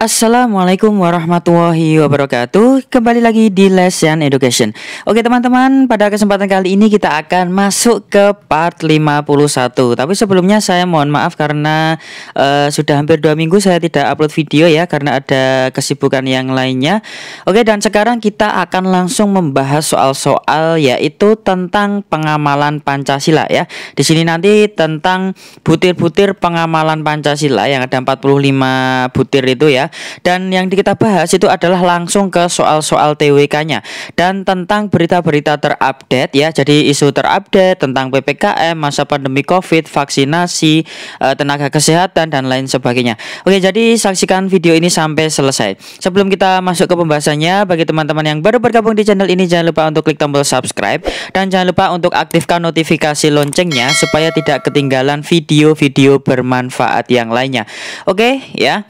Assalamualaikum warahmatullahi wabarakatuh. Kembali lagi di Lesson Education. Oke teman-teman, pada kesempatan kali ini kita akan masuk ke part 51. Tapi sebelumnya saya mohon maaf karena sudah hampir 2 minggu saya tidak upload video ya, karena ada kesibukan yang lainnya. Oke, dan sekarang kita akan langsung membahas soal-soal yaitu tentang pengamalan Pancasila ya. Di sini nanti tentang butir-butir pengamalan Pancasila yang ada 45 butir itu ya. Dan yang kita bahas itu adalah langsung ke soal-soal TWK-nya dan tentang berita-berita terupdate ya. Jadi isu terupdate tentang PPKM, masa pandemi Covid, vaksinasi, tenaga kesehatan dan lain sebagainya. Oke, jadi saksikan video ini sampai selesai. Sebelum kita masuk ke pembahasannya, bagi teman-teman yang baru bergabung di channel ini, jangan lupa untuk klik tombol subscribe dan jangan lupa untuk aktifkan notifikasi loncengnya supaya tidak ketinggalan video-video bermanfaat yang lainnya. Oke ya.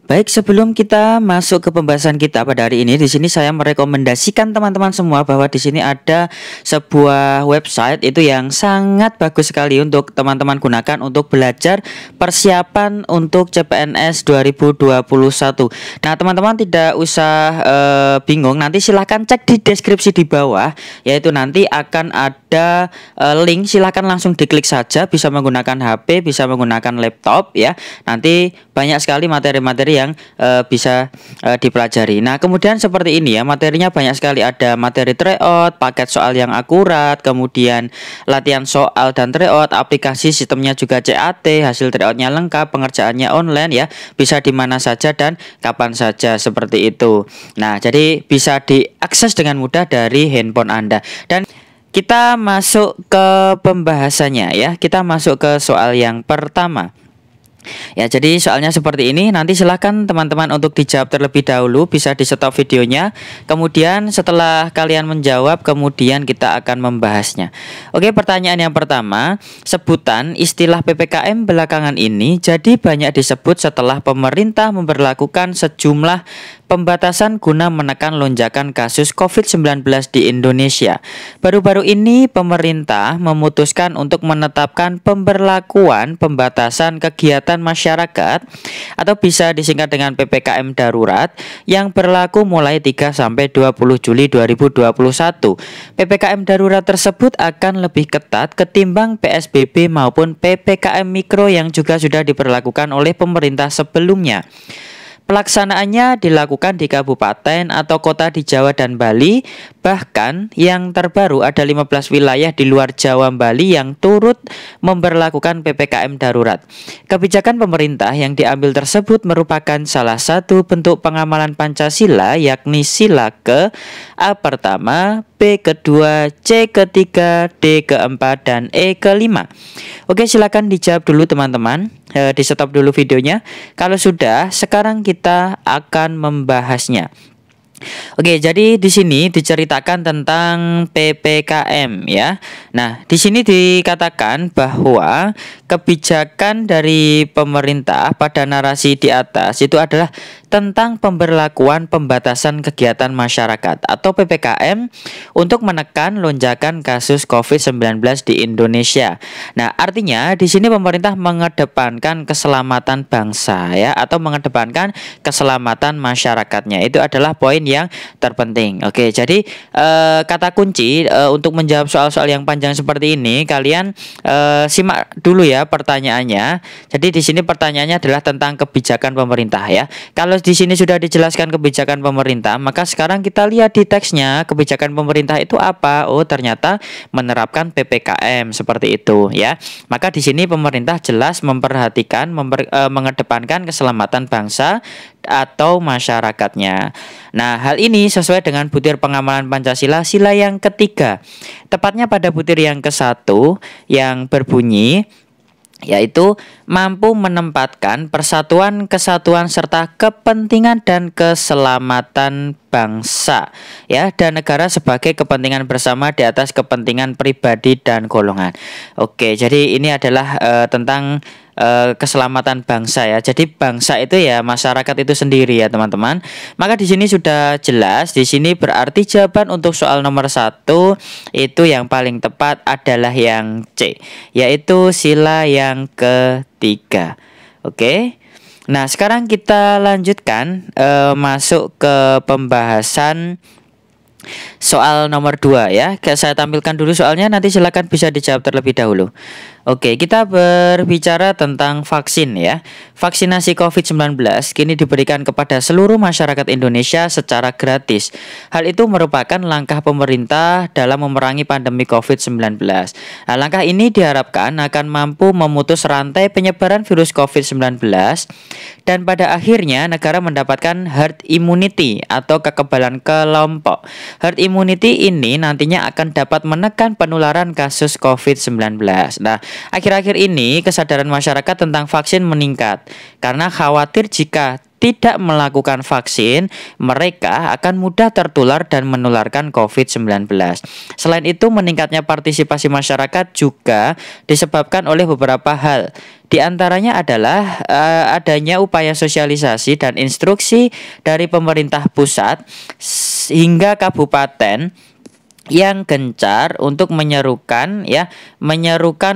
Baik, sebelum kita masuk ke pembahasan kita pada hari ini, di sini saya merekomendasikan teman-teman semua bahwa di sini ada sebuah website itu yang sangat bagus sekali untuk teman-teman gunakan untuk belajar persiapan untuk CPNS 2021. Nah, teman-teman tidak usah bingung, nanti silahkan cek di deskripsi di bawah, yaitu nanti akan ada link, silahkan langsung diklik saja, bisa menggunakan HP, bisa menggunakan laptop ya. Nanti banyak sekali materi-materi yang bisa dipelajari. Nah, kemudian seperti ini ya, materinya banyak sekali, ada materi tryout, paket soal yang akurat, kemudian latihan soal dan tryout, aplikasi sistemnya juga CAT, hasil tryoutnya lengkap, pengerjaannya online ya, bisa di mana saja dan kapan saja seperti itu. Nah, jadi bisa diakses dengan mudah dari handphone Anda. Dan kita masuk ke pembahasannya ya. Kita masuk ke soal yang pertama. Ya, jadi soalnya seperti ini. Nanti silahkan teman-teman untuk dijawab terlebih dahulu, bisa di stop videonya. Kemudian setelah kalian menjawab, kemudian kita akan membahasnya. Oke, pertanyaan yang pertama, sebutan istilah PPKM belakangan ini jadi banyak disebut setelah pemerintah memberlakukan sejumlah pembatasan guna menekan lonjakan kasus COVID-19 di Indonesia. Baru-baru ini pemerintah memutuskan untuk menetapkan pemberlakuan pembatasan kegiatan masyarakat atau bisa disingkat dengan PPKM darurat yang berlaku mulai 3 sampai 20 Juli 2021. PPKM darurat tersebut akan lebih ketat ketimbang PSBB maupun PPKM mikro yang juga sudah diberlakukan oleh pemerintah sebelumnya. Pelaksanaannya dilakukan di kabupaten atau kota di Jawa dan Bali. Bahkan yang terbaru ada 15 wilayah di luar Jawa dan Bali yang turut memberlakukan PPKM darurat. Kebijakan pemerintah yang diambil tersebut merupakan salah satu bentuk pengamalan Pancasila, yakni sila ke A pertama, B kedua, C ketiga, D keempat, dan E kelima. Oke, silakan dijawab dulu teman-teman. Di stop dulu videonya. Kalau sudah, sekarang kita akan membahasnya. Oke, jadi di sini diceritakan tentang PPKM ya. Nah, di sini dikatakan bahwa kebijakan dari pemerintah pada narasi di atas itu adalah tentang pemberlakuan pembatasan kegiatan masyarakat atau PPKM untuk menekan lonjakan kasus COVID-19 di Indonesia. Nah, artinya di sini pemerintah mengedepankan keselamatan bangsa ya, atau mengedepankan keselamatan masyarakatnya. Itu adalah poin yang terpenting. Oke, jadi kata kunci untuk menjawab soal-soal yang panjang seperti ini, kalian simak dulu ya pertanyaannya. Jadi di sini pertanyaannya adalah tentang kebijakan pemerintah ya. Kalau di sini sudah dijelaskan kebijakan pemerintah, maka sekarang kita lihat di teksnya kebijakan pemerintah itu apa? Oh, ternyata menerapkan PPKM seperti itu ya. Maka di sini pemerintah jelas memperhatikan mengedepankan keselamatan bangsa atau masyarakatnya. Nah, hal ini sesuai dengan butir pengamalan Pancasila sila yang ketiga. Tepatnya pada butir yang ke-1 yang berbunyi yaitu mampu menempatkan persatuan, kesatuan serta kepentingan dan keselamatan bangsa ya dan negara sebagai kepentingan bersama di atas kepentingan pribadi dan golongan. Oke, jadi ini adalah tentang keselamatan bangsa ya. Jadi bangsa itu ya masyarakat itu sendiri ya teman-teman. Maka di sini sudah jelas. Di sini berarti jawaban untuk soal nomor 1 itu yang paling tepat adalah yang C, yaitu sila yang ketiga. Oke. Nah, sekarang kita lanjutkan masuk ke pembahasan soal nomor 2 ya. Saya tampilkan dulu soalnya, nanti silakan bisa dijawab terlebih dahulu. Oke, kita berbicara tentang vaksin ya. Vaksinasi COVID-19 kini diberikan kepada seluruh masyarakat Indonesia secara gratis. Hal itu merupakan langkah pemerintah dalam memerangi pandemi COVID-19. Nah, langkah ini diharapkan akan mampu memutus rantai penyebaran virus COVID-19 dan pada akhirnya negara mendapatkan herd immunity atau kekebalan kelompok. Herd immunity ini nantinya akan dapat menekan penularan kasus COVID-19. Nah, akhir-akhir ini kesadaran masyarakat tentang vaksin meningkat karena khawatir jika tidak melakukan vaksin, mereka akan mudah tertular dan menularkan COVID-19. Selain itu, meningkatnya partisipasi masyarakat juga disebabkan oleh beberapa hal. Di antaranya adalah adanya upaya sosialisasi dan instruksi dari pemerintah pusat hingga kabupaten yang gencar untuk menyerukan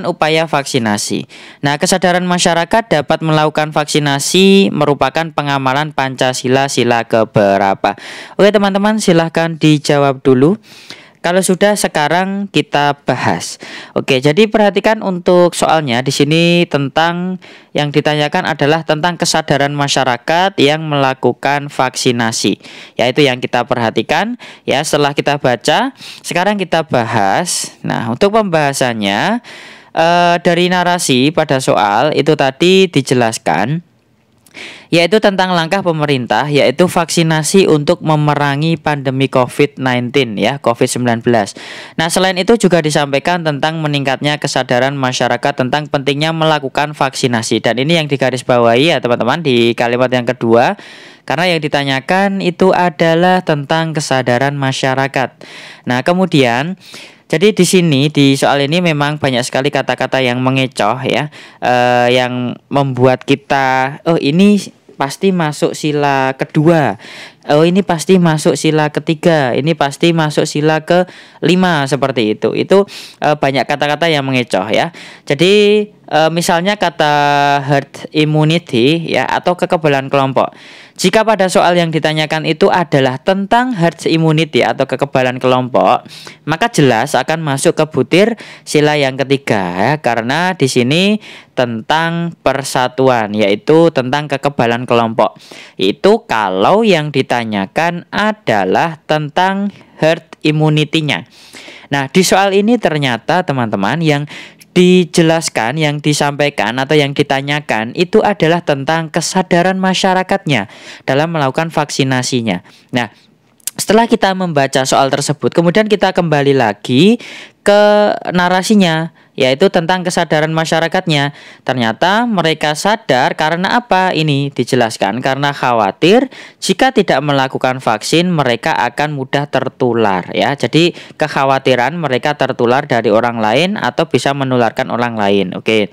upaya vaksinasi. Nah, kesadaran masyarakat dapat melakukan vaksinasi merupakan pengamalan Pancasila sila keberapa? Oke, teman-teman, silahkan dijawab dulu. Kalau sudah, sekarang kita bahas. Oke, jadi perhatikan untuk soalnya di sini tentang yang ditanyakan adalah tentang kesadaran masyarakat yang melakukan vaksinasi. Yaitu yang kita perhatikan ya setelah kita baca. Sekarang kita bahas. Nah, untuk pembahasannya dari narasi pada soal itu tadi dijelaskan yaitu tentang langkah pemerintah yaitu vaksinasi untuk memerangi pandemi COVID-19 ya, COVID-19. Nah, selain itu juga disampaikan tentang meningkatnya kesadaran masyarakat tentang pentingnya melakukan vaksinasi. Dan ini yang digarisbawahi ya teman-teman di kalimat yang kedua, karena yang ditanyakan itu adalah tentang kesadaran masyarakat. Nah, kemudian jadi di sini di soal ini memang banyak sekali kata-kata yang mengecoh ya, yang membuat kita ini pasti masuk sila kedua. Ini pasti masuk sila ketiga. Ini pasti masuk sila ke-5 seperti itu. Itu banyak kata-kata yang mengecoh ya. Jadi misalnya kata herd immunity ya atau kekebalan kelompok. Jika pada soal yang ditanyakan itu adalah tentang herd immunity atau kekebalan kelompok, maka jelas akan masuk ke butir sila yang ketiga ya, karena di sini tentang persatuan yaitu tentang kekebalan kelompok. Itu kalau yang ditanyakan adalah tentang herd immunity-nya. Nah, di soal ini ternyata teman-teman yang dijelaskan, yang disampaikan atau yang ditanyakan itu adalah tentang kesadaran masyarakatnya dalam melakukan vaksinasinya. Nah, setelah kita membaca soal tersebut, kemudian kita kembali lagi ke narasinya, yaitu tentang kesadaran masyarakatnya. Ternyata mereka sadar karena apa? Ini dijelaskan karena khawatir jika tidak melakukan vaksin mereka akan mudah tertular ya. Jadi kekhawatiran mereka tertular dari orang lain atau bisa menularkan orang lain. Oke.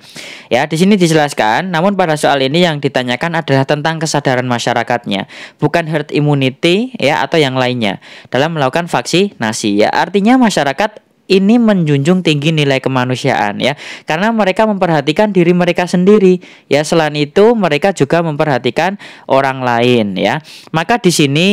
Ya, di sini dijelaskan, namun pada soal ini yang ditanyakan adalah tentang kesadaran masyarakatnya, bukan herd immunity ya atau yang lainnya dalam melakukan vaksinasi ya. Artinya masyarakat ini menjunjung tinggi nilai kemanusiaan ya, karena mereka memperhatikan diri mereka sendiri ya. Selain itu mereka juga memperhatikan orang lain ya. Maka di sini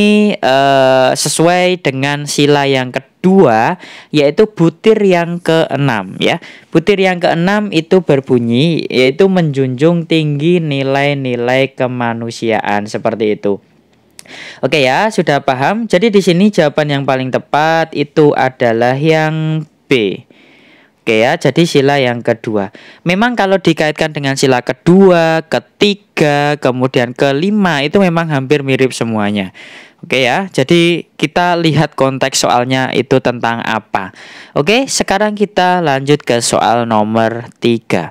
sesuai dengan sila yang kedua yaitu butir yang ke-6 ya. Butir yang ke-6 itu berbunyi yaitu menjunjung tinggi nilai-nilai kemanusiaan seperti itu. Oke ya, sudah paham. Jadi di sini jawaban yang paling tepat itu adalah yang B. Oke ya, jadi sila yang kedua. Memang kalau dikaitkan dengan sila kedua, ketiga, kemudian kelima itu memang hampir mirip semuanya. Oke ya, jadi kita lihat konteks soalnya itu tentang apa. Oke, sekarang kita lanjut ke soal nomor 3.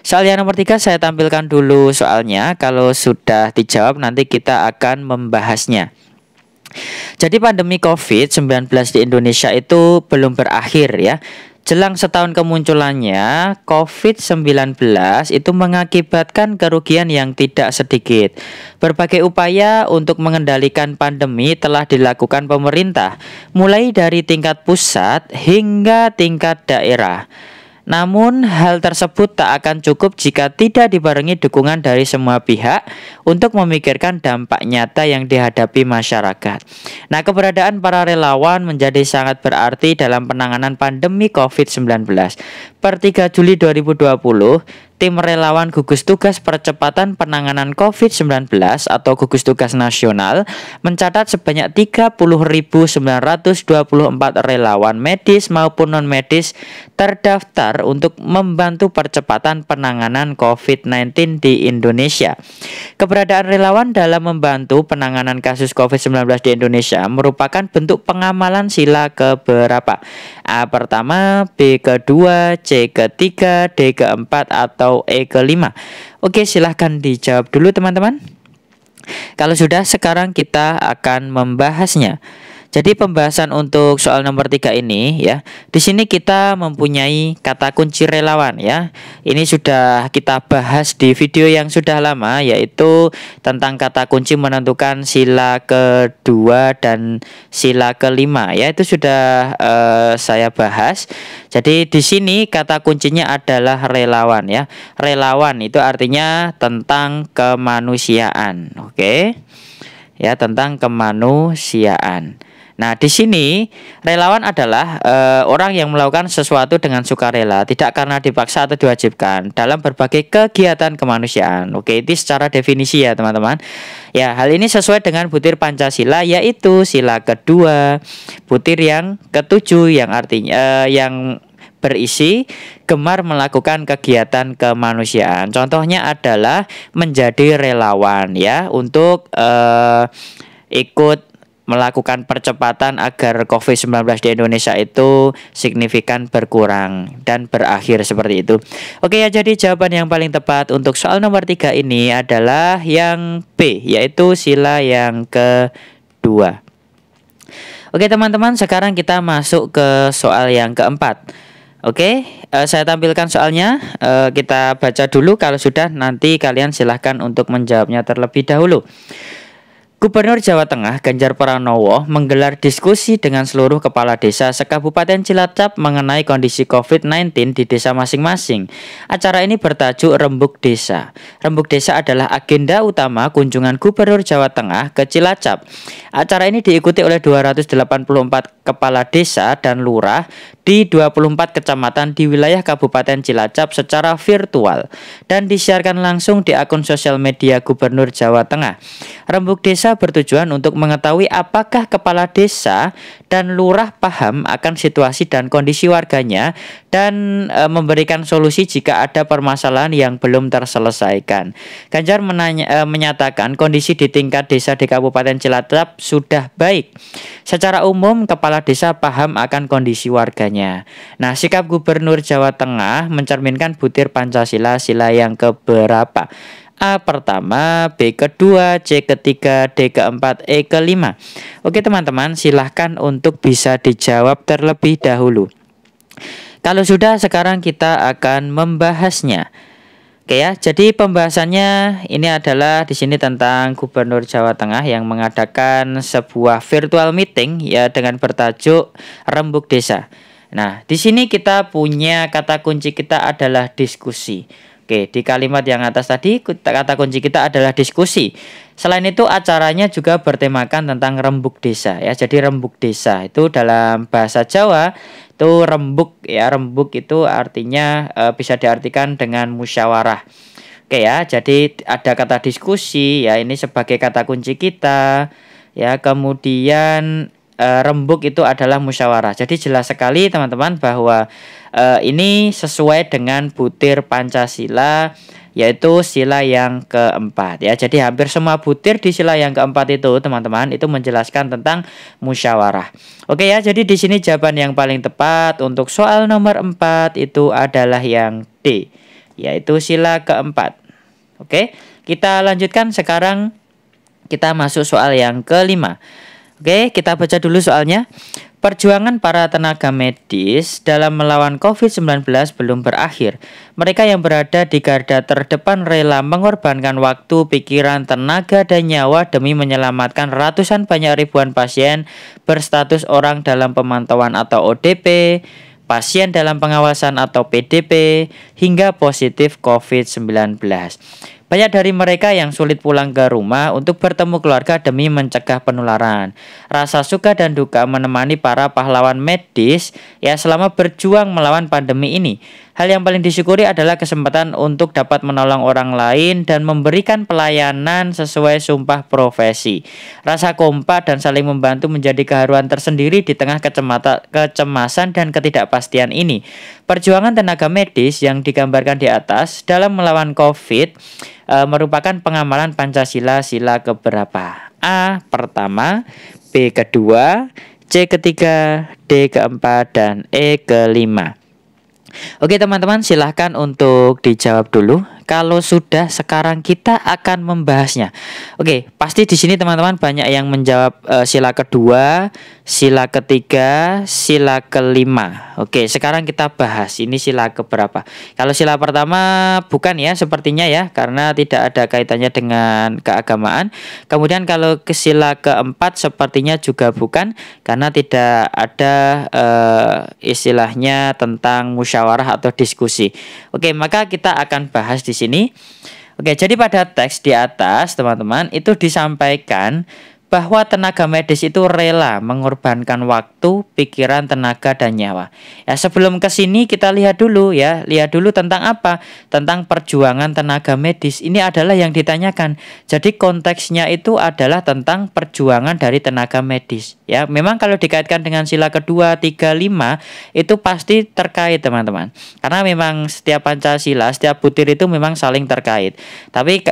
Soal yang nomor 3 saya tampilkan dulu soalnya. Kalau sudah dijawab nanti kita akan membahasnya. Jadi pandemi COVID-19 di Indonesia itu belum berakhir ya. Jelang setahun kemunculannya, COVID-19 itu mengakibatkan kerugian yang tidak sedikit. Berbagai upaya untuk mengendalikan pandemi telah dilakukan pemerintah, mulai dari tingkat pusat hingga tingkat daerah. Namun, hal tersebut tak akan cukup jika tidak dibarengi dukungan dari semua pihak untuk memikirkan dampak nyata yang dihadapi masyarakat. Nah, keberadaan para relawan menjadi sangat berarti dalam penanganan pandemi COVID-19. Per 3 Juli 2020, tim relawan gugus tugas percepatan penanganan COVID-19 atau gugus tugas nasional mencatat sebanyak 30.924 relawan medis maupun non-medis terdaftar untuk membantu percepatan penanganan COVID-19 di Indonesia. Keberadaan relawan dalam membantu penanganan kasus COVID-19 di Indonesia merupakan bentuk pengamalan sila keberapa? A pertama, B kedua, C ketiga, D keempat, atau E kelima. Oke, silahkan dijawab dulu teman-teman. Kalau sudah, sekarang kita akan membahasnya. Jadi pembahasan untuk soal nomor 3 ini ya. Di sini kita mempunyai kata kunci relawan ya. Ini sudah kita bahas di video yang sudah lama, yaitu tentang kata kunci menentukan sila kedua dan sila kelima ya. Itu sudah saya bahas. Jadi di sini kata kuncinya adalah relawan ya. Relawan itu artinya tentang kemanusiaan. Oke. Ya, tentang kemanusiaan. Nah, di sini relawan adalah orang yang melakukan sesuatu dengan sukarela, tidak karena dipaksa atau diwajibkan dalam berbagai kegiatan kemanusiaan. Oke, itu secara definisi ya, teman-teman. Ya, hal ini sesuai dengan butir Pancasila, yaitu sila kedua, butir yang ketujuh yang artinya yang berisi gemar melakukan kegiatan kemanusiaan. Contohnya adalah menjadi relawan ya untuk ikut melakukan percepatan agar COVID-19 di Indonesia itu signifikan berkurang dan berakhir seperti itu. Oke ya, jadi jawaban yang paling tepat untuk soal nomor 3 ini adalah yang B, yaitu sila yang kedua. Oke teman-teman, sekarang kita masuk ke soal yang keempat. Oke, saya tampilkan soalnya. Kita baca dulu, kalau sudah nanti kalian silahkan untuk menjawabnya terlebih dahulu. Gubernur Jawa Tengah Ganjar Pranowo menggelar diskusi dengan seluruh kepala desa se-Kabupaten Cilacap mengenai kondisi COVID-19 di desa masing-masing. Acara ini bertajuk Rembuk Desa. Rembuk Desa adalah agenda utama kunjungan Gubernur Jawa Tengah ke Cilacap. Acara ini diikuti oleh 284 kepala desa dan lurah di 24 kecamatan di wilayah Kabupaten Cilacap secara virtual dan disiarkan langsung di akun sosial media Gubernur Jawa Tengah. Rembuk Desa bertujuan untuk mengetahui apakah kepala desa dan lurah paham akan situasi dan kondisi warganya dan memberikan solusi jika ada permasalahan yang belum terselesaikan. Ganjar menyatakan kondisi di tingkat desa di Kabupaten Cilacap sudah baik. Secara umum, kepala desa paham akan kondisi warganya. Nah, sikap Gubernur Jawa Tengah mencerminkan butir Pancasila sila yang keberapa? A pertama, B kedua, C ketiga, D keempat, E kelima. Oke teman-teman, silahkan untuk bisa dijawab terlebih dahulu. Kalau sudah, sekarang kita akan membahasnya. Oke ya, jadi pembahasannya ini adalah di sini tentang Gubernur Jawa Tengah yang mengadakan sebuah virtual meeting ya dengan bertajuk Rembuk Desa. Nah, di sini kita punya kata kunci kita adalah diskusi. Oke, di kalimat yang atas tadi kata kunci kita adalah diskusi. Selain itu acaranya juga bertemakan tentang rembuk desa ya. Jadi rembuk desa itu dalam bahasa Jawa itu rembuk ya. Rembuk itu artinya bisa diartikan dengan musyawarah. Oke ya, jadi ada kata diskusi ya, ini sebagai kata kunci kita ya. Kemudian rembuk itu adalah musyawarah. Jadi jelas sekali teman-teman bahwa ini sesuai dengan butir Pancasila, yaitu sila yang keempat ya. Jadi hampir semua butir di sila yang keempat itu teman-teman itu menjelaskan tentang musyawarah. Oke ya, jadi di sini jawaban yang paling tepat untuk soal nomor 4 itu adalah yang D, yaitu sila keempat. Oke, kita lanjutkan sekarang, kita masuk soal yang kelima. Oke, kita baca dulu soalnya. Perjuangan para tenaga medis dalam melawan COVID-19 belum berakhir. Mereka yang berada di garda terdepan rela mengorbankan waktu, pikiran, tenaga, dan nyawa demi menyelamatkan ratusan banyak ribuan pasien berstatus orang dalam pemantauan atau ODP, pasien dalam pengawasan atau PDP, hingga positif COVID-19. Banyak dari mereka yang sulit pulang ke rumah untuk bertemu keluarga demi mencegah penularan. Rasa suka dan duka menemani para pahlawan medis ya selama berjuang melawan pandemi ini. Hal yang paling disyukuri adalah kesempatan untuk dapat menolong orang lain dan memberikan pelayanan sesuai sumpah profesi. Rasa kompak dan saling membantu menjadi keharuan tersendiri di tengah kecemasan dan ketidakpastian ini. Perjuangan tenaga medis yang digambarkan di atas dalam melawan COVID merupakan pengamalan Pancasila sila keberapa? A. Pertama, B. Kedua, C. Ketiga, D. Keempat, dan E. Kelima. Oke teman-teman, silahkan untuk dijawab dulu. Kalau sudah, sekarang kita akan membahasnya. Oke, pasti di sini teman-teman banyak yang menjawab sila kedua, sila ketiga, sila kelima. Oke, sekarang kita bahas ini sila keberapa. Kalau sila pertama bukan ya sepertinya ya, karena tidak ada kaitannya dengan keagamaan. Kemudian kalau ke sila keempat sepertinya juga bukan, karena tidak ada istilahnya tentang musyawarah atau diskusi. Oke, maka kita akan bahas di sini. Oke, jadi pada teks di atas teman-teman itu disampaikan bahwa tenaga medis itu rela mengorbankan waktu, pikiran, tenaga, dan nyawa. Ya, sebelum ke sini kita lihat dulu ya, lihat dulu tentang apa? Tentang perjuangan tenaga medis. Ini adalah yang ditanyakan. Jadi konteksnya itu adalah tentang perjuangan dari tenaga medis. Ya, memang kalau dikaitkan dengan sila kedua, 3, 5 itu pasti terkait teman-teman. Karena memang setiap Pancasila, setiap butir itu memang saling terkait. Tapi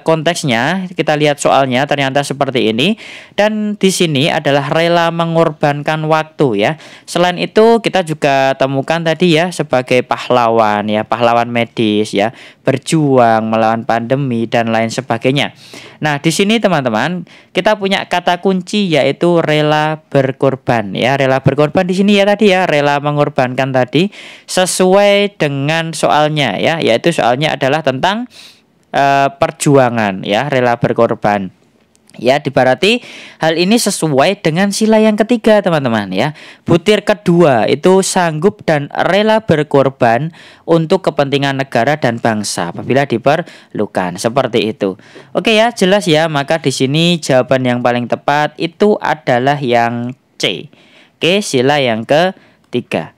konteksnya kita lihat soalnya ternyata seperti ini. Dan di sini adalah rela mengorbankan waktu ya. Selain itu kita juga temukan tadi ya sebagai pahlawan ya, pahlawan medis ya, berjuang melawan pandemi dan lain sebagainya. Nah, di sini teman-teman kita punya kata kunci yaitu rela berkorban ya. Rela berkorban di sini ya tadi ya, rela mengorbankan tadi sesuai dengan soalnya ya, yaitu soalnya adalah tentang perjuangan ya, rela berkorban. Ya, diberarti hal ini sesuai dengan sila yang ketiga teman-teman ya. Butir kedua itu sanggup dan rela berkorban untuk kepentingan negara dan bangsa apabila diperlukan, seperti itu. Oke ya, jelas ya. Maka di sini jawaban yang paling tepat itu adalah yang C. Oke, sila yang ketiga.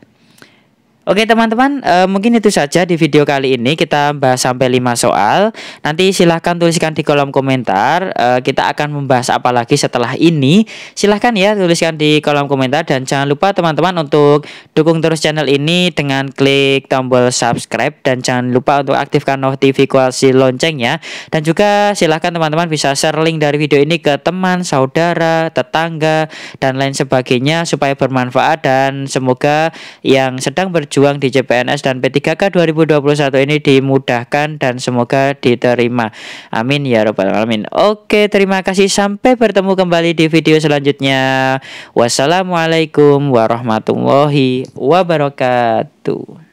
Oke teman-teman, mungkin itu saja di video kali ini. Kita bahas sampai 5 soal. Nanti silahkan tuliskan di kolom komentar. Kita akan membahas apa lagi setelah ini. Silahkan ya tuliskan di kolom komentar. Dan jangan lupa teman-teman untuk dukung terus channel ini dengan klik tombol subscribe. Dan jangan lupa untuk aktifkan notifikasi loncengnya. Dan juga silahkan teman-teman bisa share link dari video ini ke teman, saudara, tetangga, dan lain sebagainya supaya bermanfaat. Dan semoga yang sedang berjuang di CPNS dan P3K 2021 ini dimudahkan dan semoga diterima. Amin ya rabbal alamin. Oke, terima kasih. Sampai bertemu kembali di video selanjutnya. Wassalamualaikum warahmatullahi wabarakatuh.